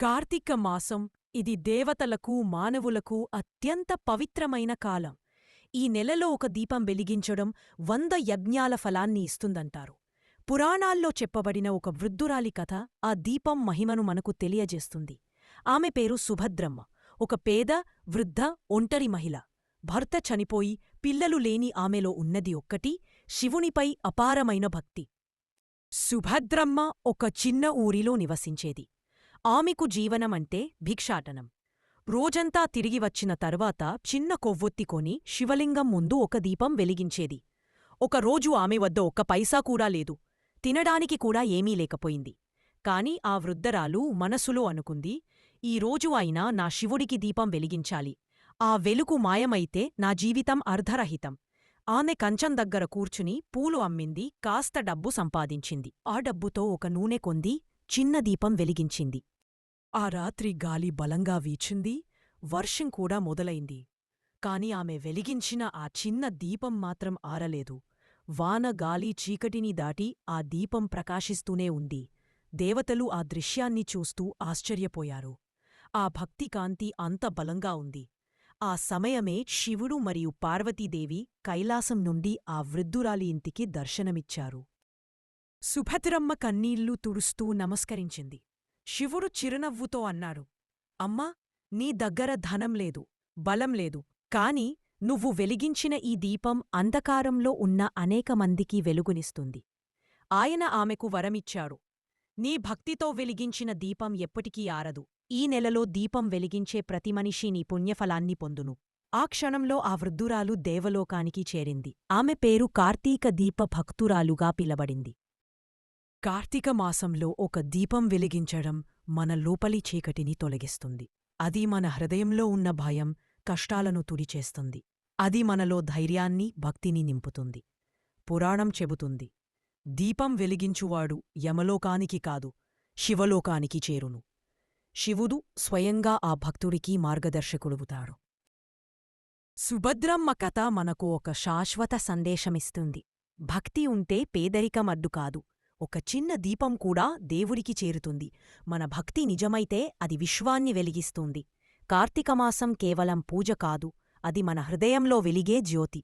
కార్తీక మాసం ఇది దేవతలకు మానవులకు అత్యంత పవిత్రమైన కాలం. ఈ నెలలో ఒక దీపం వెలిగించడం 100 యజ్ఞాల ఫలాన్ని ఇస్తుందంటారు. పురాణాల్లో చెప్పబడిన ఒక వృద్ధురాలి కథ ఆ దీపం మహిమను మనకు తెలియజేస్తుంది. ఆమె పేరు సుభద్రమ్మ. ఒక పేద, వృద్ధ, ఒంటరి మహిళ. భర్త చనిపోయి పిల్లలు లేని ఆమెలో ఉన్నది ఒక్కటి, శివునిపై అపారమైన భక్తి. సుభద్రమ్మ ఒక చిన్న ఊరిలో నివసించేది. ఆమెకు జీవనమంటే భిక్షాటనం. రోజంతా తిరిగి వచ్చిన తర్వాత చిన్న కొవ్వొత్తి కొని శివలింగం ముందు ఒక దీపం వెలిగించేది. ఒకరోజు ఆమె వద్ద ఒక్క పైసా కూడా లేదు. తినడానికి కూడా ఏమీ లేకపోయింది. కాని ఆ వృద్ధరాలు మనసులో అనుకుంది, ఈరోజు అయినా నా శివుడికి దీపం వెలిగించాలి. ఆ వెలుగు మాయమైతే నా జీవితం అర్ధరహితం. ఆమె కంచం దగ్గర కూర్చుని పూలు అమ్మింది, కాస్త డబ్బు సంపాదించింది. ఆ డబ్బుతో ఒక నూనె కొంది, చిన్న దీపం వెలిగించింది. ఆ రాత్రి గాలి బలంగా వీచింది, వర్షం కూడా మొదలైంది. కాని ఆమె వెలిగించిన ఆ చిన్న దీపం మాత్రం ఆరలేదు. వాన, గాలి, చీకటిని దాటి ఆ దీపం ప్రకాశిస్తూనే ఉంది. దేవతలు ఆ దృశ్యాన్ని చూస్తూ ఆశ్చర్యపోయారు. ఆ భక్తి కాంతి అంత బలంగా ఉంది. ఆ సమయమే శివుడు మరియు పార్వతీదేవి కైలాసం నుండి ఆ వృద్ధురాలి ఇంటికి దర్శనమిచ్చారు. సుభద్రమ్మ కన్నీళ్లు తుడుస్తూ నమస్కరించింది. శివుడు చిరునవ్వుతో అన్నాడు, అమ్మా, నీ దగ్గర ధనం లేదు, బలం లేదు, కాని నువ్వు వెలిగించిన ఈ దీపం అంధకారంలో ఉన్న అనేక మందికి వెలుగునిస్తుంది. ఆయన ఆమెకు వరమిచ్చాడు. నీ భక్తితో వెలిగించిన దీపం ఎప్పటికీ ఆరదు. ఈ నెలలో దీపం వెలిగించే ప్రతి మనిషి నీ పుణ్యఫలాన్ని పొందును. ఆ క్షణంలో ఆ వృద్ధురాలు దేవలోకానికి చేరింది. ఆమె పేరు కార్తీక దీప భక్తురాలుగా పిలబడింది. కార్తీక మాసంలో ఒక దీపం వెలిగించడం మన లోపలి చీకటిని తొలగిస్తుంది. అది మన హృదయంలో ఉన్న భయం, కష్టాలను తుడిచేస్తుంది. అది మనలో ధైర్యాన్ని, భక్తిని నింపుతుంది. పురాణం చెబుతుంది, దీపం వెలిగించువాడు యమలోకానికి కాదు, శివలోకానికి చేరును. శివుడు స్వయంగా ఆ భక్తుడికి మార్గదర్శకుడువుతాడు. సుభద్రమ్మ కథ మనకు ఒక శాశ్వత సందేశమిస్తుంది. భక్తి ఉంటే పేదరికం అడ్డు కాదు. ఒక చిన్న దీపం కూడా దేవుడికి చేరుతుంది. మన భక్తి నిజమైతే అది విశ్వాన్ని వెలిగిస్తుంది. కార్తీకమాసం కేవలం పూజ కాదు, అది మన హృదయంలో వెలిగే జ్యోతి.